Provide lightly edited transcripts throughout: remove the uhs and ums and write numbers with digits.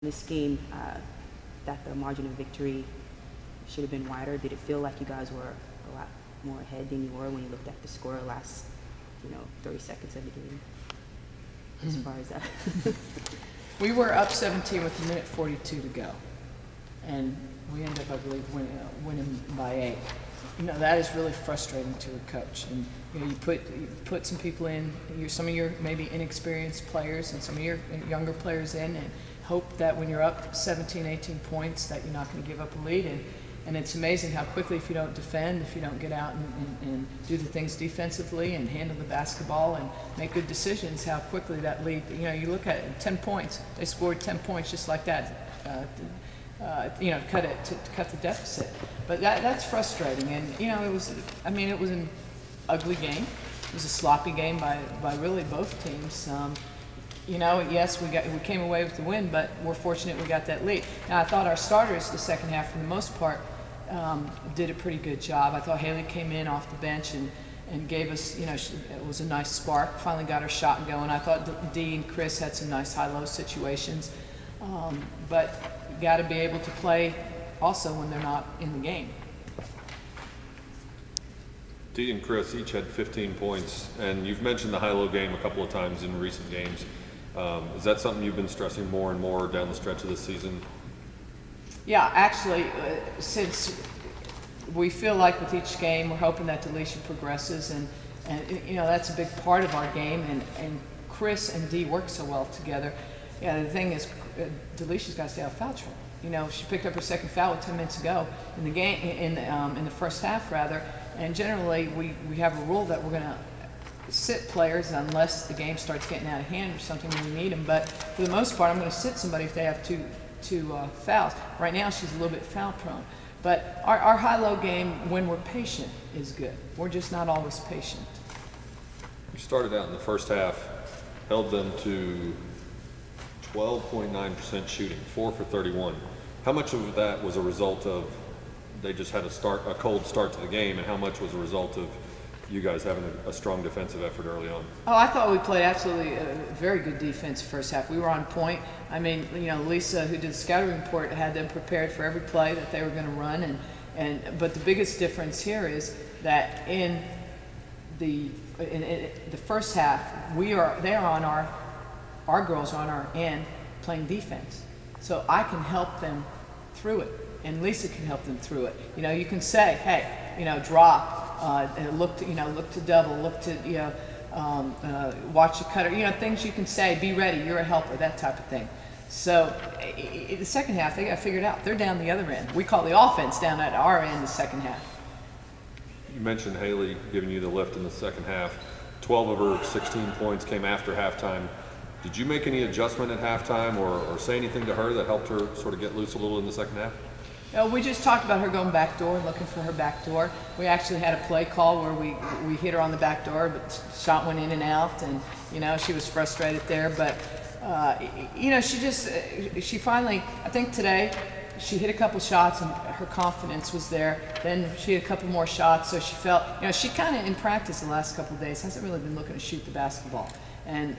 this game that the margin of victory should have been wider? Did it feel like you guys were a lot more ahead than you were when you looked at the score last, 30 seconds of the game? As far as that. We were up 17 with a minute 42 to go, and we ended up, I believe, winning by 8. That is really frustrating to a coach. And you put some people in, some of your maybe inexperienced players and some of your younger players in, and hope that when you're up 17, 18 points that you're not going to give up a lead. And it's amazing how quickly, if you don't defend, if you don't get out and do the things defensively and handle the basketball and make good decisions, how quickly that lead, you look at it, 10 points, they scored 10 points just like that, cut the deficit. But that's frustrating. And, it was an ugly game. It was a sloppy game by really both teams. Yes, we came away with the win, but we're fortunate we got that lead. Now, I thought our starters the second half, for the most part, did a pretty good job. I thought Haley came in off the bench and gave us, it was a nice spark. Finally got her shot going. I thought Dee and Chris had some nice high-low situations, but you got to be able to play also when they're not in the game. Dee and Chris each had 15 points, and you've mentioned the high-low game a couple of times in recent games. Is that something you've been stressing more and more down the stretch of this season? Yeah, actually, since we feel like with each game we're hoping that Delisha progresses, and that's a big part of our game, and Chris and Dee work so well together. Yeah, the thing is, Delisha's got to stay out of foul trouble. She picked up her second foul with 10 minutes to go in the game, in the first half rather, and generally we have a rule that we're going to sit players unless the game starts getting out of hand or something when we need them. But for the most part, I'm going to sit somebody if they have two fouls. Right now, she's a little bit foul prone. But our high-low game, when we're patient, is good. We're just not always patient. You started out in the first half, held them to 12.9% shooting, 4 for 31. How much of that was a result of they just had a cold start to the game, and how much was a result of you guys having a strong defensive effort early on? Oh, I thought we played absolutely very good defense first half. We were on point. I mean, Lisa, who did the scouting report, had them prepared for every play that they were going to run. But the biggest difference here is that in the first half, our girls are on our end playing defense. So I can help them through it, and Lisa can help them through it. You can say, hey, drop. Look to double, look to watch the cutter, things you can say, be ready, you're a helper, that type of thing. So the second half, they got figured out. They're down the other end. We call the offense down at our end the second half. You mentioned Haley giving you the lift in the second half. 12 of her 16 points came after halftime. Did you make any adjustment at halftime or say anything to her that helped her sort of get loose a little in the second half? We just talked about her going back door and looking for her back door. We actually had a play call where we hit her on the back door, but shot went in and out, and she was frustrated there. But she finally, I think today, she hit a couple shots and her confidence was there. Then she hit a couple more shots, so she felt, she kind of in practice the last couple of days hasn't really been looking to shoot the basketball. And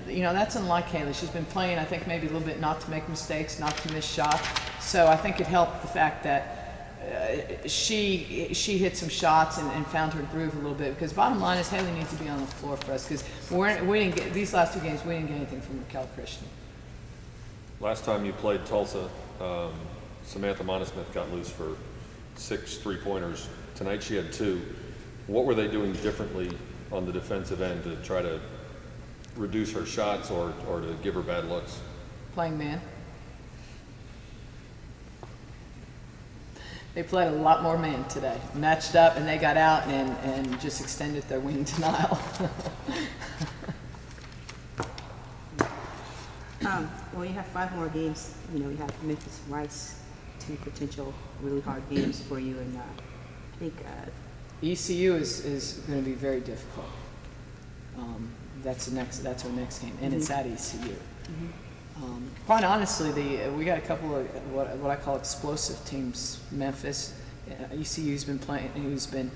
that's unlike Haley. She's been playing, I think, maybe a little bit not to make mistakes, not to miss shots. So I think it helped the fact that she hit some shots and found her groove a little bit. Because bottom line is Haley needs to be on the floor for us. Because we didn't get these last two games. We didn't get anything from Raquel Christian. Last time you played Tulsa, Samantha Monismith got loose for 6 3-pointers. Tonight she had 2. What were they doing differently on the defensive end to try to reduce her shots or to give her bad looks? Playing man. They played a lot more man today. Matched up, and they got out and just extended their wing denial. Well, you have 5 more games. You have Memphis, Rice, 2 potential really hard games for you, and I think ECU is going to be very difficult. That's our next game, and it's at ECU. Mm-hmm. Quite honestly, we got a couple of what I call explosive teams. Memphis, ECU's been playing, who's been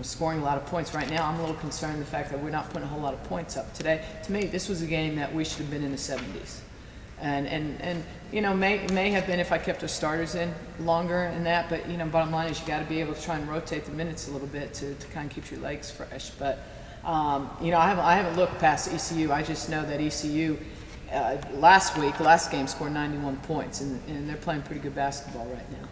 scoring a lot of points. Right now, I'm a little concerned the fact that we're not putting a whole lot of points up today. To me, this was a game that we should have been in the 70s. And you know, may have been if I kept our starters in longer and that, but you know, bottom line is you got to be able to try and rotate the minutes a little bit to kind of keep your legs fresh. But you know, I haven't looked past ECU. I just know that ECU last game scored 91 points, and they're playing pretty good basketball right now.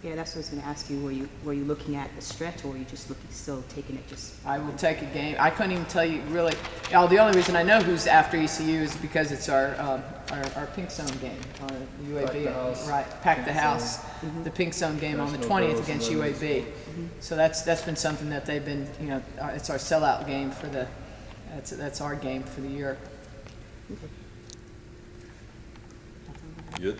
Yeah, that's what I was going to ask you. Were you looking at the stretch, or were you just still taking it just? I will take a game. I couldn't even tell you really. The only reason I know who's after ECU is because it's our Pink Zone game, our UAB, right? Pack the house. Mm-hmm. The Pink Zone game on the 20th against UAB. Mm-hmm. So that's been something that they've been, you know, it's our sellout game for the. That's our game for the year. Good.